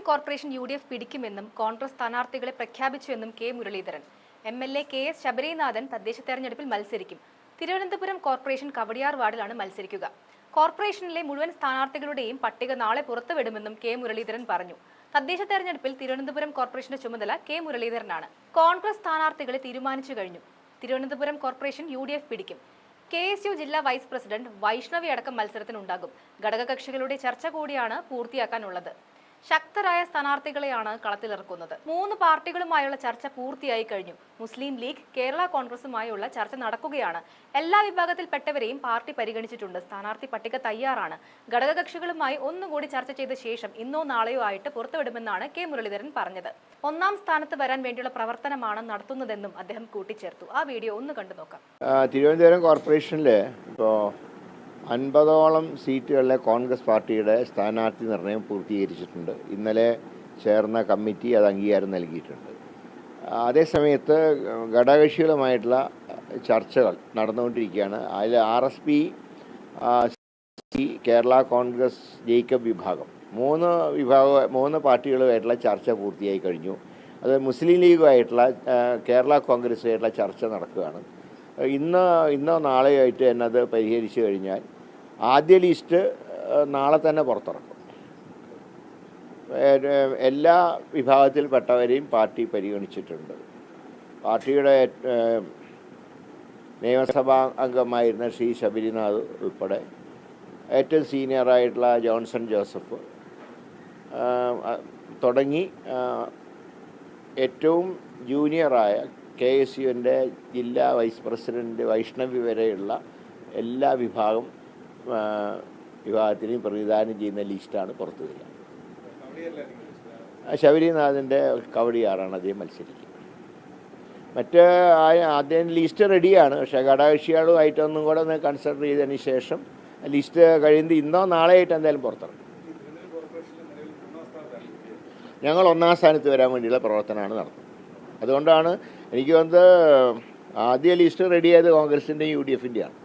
Corporation UDF പിടിക്കുമെന്നും കോൺഗ്രസ് സ്ഥാനാർത്ഥികളെ പ്രഖ്യാപിച്ചുവെന്നും കെ മുരളീധരൻ. MLA KS ശബരിനാഥൻ തദ്ദേശ തെരഞ്ഞെടുപ്പിൽ മത്സരിക്കും. തിരുവനന്തപുരം കോർപ്പറേഷൻ കവടിയാർ വാർഡിലാണ് മത്സരിക്കുക. കോർപ്പറേഷനിലെ മുഴുവൻ സ്ഥാനാർത്ഥികളുടെയും പട്ടിക നാളെ പുറത്തുവിടുമെന്നും കെ മുരളീധരൻ പറഞ്ഞു. തദ്ദേശ തെരഞ്ഞെടുപ്പിൽ തിരുവനന്തപുരം കോർപ്പറേഷന്റെ ചുമതല കെ മുരളീധരനാണ്. കോൺഗ്രസ് സ്ഥാനാർത്ഥികളെ തീരുമാനിച്ചു കഴിഞ്ഞു. തിരുവനന്തപുരം കോർപ്പറേഷൻ UDF പിടിക്കും. KSU ജില്ലാ വൈസ് പ്രസിഡന്റ് വൈഷ്ണവി അടക്കം മത്സരത്തിനുണ്ടാകും. ഘടകകക്ഷികളുടെ ചർച്ച കൂടിയാണ് പൂർത്തിയാക്കാനുള്ളത്. ശക്തരായ സ്ഥാനാർത്ഥികളെയാണ് കളത്തിലിറക്കുന്നത്. 3 പാർട്ടികളുമായുള്ള ചർച്ച പൂർത്തിയായി കഴിഞ്ഞു. മുസ്ലിം ലീഗ്, കേരള കോൺഗ്രസുമായുള്ള ചർച്ച നടക്കുകയാണ്. എല്ലാ വിഭാഗത്തിൽപ്പെട്ടവരെയും പാർട്ടി പരിഗണിച്ചിട്ടുണ്ട്. സ്ഥാനാർത്ഥി പട്ടിക തയ്യാറാണ്. ഘടകകക്ഷികളുമായി ഒന്നുകൂടി ചർച്ച ചെയ്ത ശേഷം ഇന്നോ നാളെയോ ആയിട്ട് പുറത്തുവിടുമെന്നാണ് കെ മുരളീധരൻ പറഞ്ഞത്. 1ാം സ്ഥാനത്ത് വരാൻ വേണ്ടിയുള്ള പ്രവർത്തനമാണ് നടത്തുന്നതെന്നും അദ്ദേഹം കൂട്ടിച്ചേർത്തു. ആ വീഡിയോ ഒന്ന് കണ്ടു നോക്കാം. തിരുവനന്തപുരം കോർപ്പറേഷനിലെ ഇപ്പോൾ 50ഓളം സീറ്റുകളിലെ കോൺഗ്രസ് പാർട്ടിയുടെ സ്ഥാനാർത്ഥി നിർണയം പൂർത്തീകരിച്ചിട്ടുണ്ട്. ഇന്നലെ ചേർന്ന കമ്മിറ്റി അത് അംഗീകാരം നൽകിയിട്ടുണ്ട്. അതേസമയത്ത് ഘടകകക്ഷികളുമായിട്ടുള്ള ചർച്ചകൾ നടന്നുകൊണ്ടിരിക്കുകയാണ്. അതിൽ RSP, കേരള കോൺഗ്രസ് ജേക്കബ് വിഭാഗം 3 പാർട്ടികളുമായിട്ടുള്ള ചർച്ച പൂർത്തിയായി കഴിഞ്ഞു. അത് മുസ്ലിം ലീഗുമായിട്ടുള്ള കേരള കോൺഗ്രസുമായിട്ടുള്ള ചർച്ച നടക്കുകയാണ്. ഇന്നോ നാളെയായിട്ട് തന്നെ അത് പരിഹരിച്ചു കഴിഞ്ഞാൽ ആദ്യ ലിസ്റ്റ് നാളെ തന്നെ പുറത്തിറക്കും. എല്ലാ വിഭാഗത്തിൽപ്പെട്ടവരെയും പാർട്ടി പരിഗണിച്ചിട്ടുണ്ട്. പാർട്ടിയുടെ നിയമസഭാ അംഗമായിരുന്ന ശ്രീ ശബരിനാഥ് ഉൾപ്പെടെ ഏറ്റവും സീനിയറായിട്ടുള്ള ജോൺസൺ ജോസഫ് തുടങ്ങി ഏറ്റവും ജൂനിയറായ KSUവിൻ്റെ ജില്ലാ വൈസ് പ്രസിഡന്റ് വൈഷ്ണവി വരെയുള്ള എല്ലാ വിഭാഗത്തിനെയും പ്രതിനിധാനം ചെയ്യുന്ന ലിസ്റ്റാണ് പുറത്തു വരിക. ശബരിനാഥിൻ്റെ കവടിയാറാണ് അദ്ദേഹം മത്സരിക്കുന്നത്. അദ്ദേഹം ലിസ്റ്റ് റെഡിയാണ്. പക്ഷേ ഘടകകക്ഷികളുമായിട്ടൊന്നും കൂടെ ഒന്ന് കൺസിഡർ ചെയ്തതിന് ശേഷം ലിസ്റ്റ് കഴിയുന്നത് ഇന്നോ നാളെയായിട്ട് എന്തായാലും പുറത്തിറങ്ങും. ഞങ്ങൾ 1ാം സ്ഥാനത്ത് വരാൻ വേണ്ടിയുള്ള പ്രവർത്തനമാണ് നടത്തുന്നത്. അതുകൊണ്ടാണ് എനിക്ക് തോന്നുന്നത് ആദ്യ ലിസ്റ്റ് റെഡിയായത് കോൺഗ്രസിൻ്റെയും UDFൻ്റെയാണ്.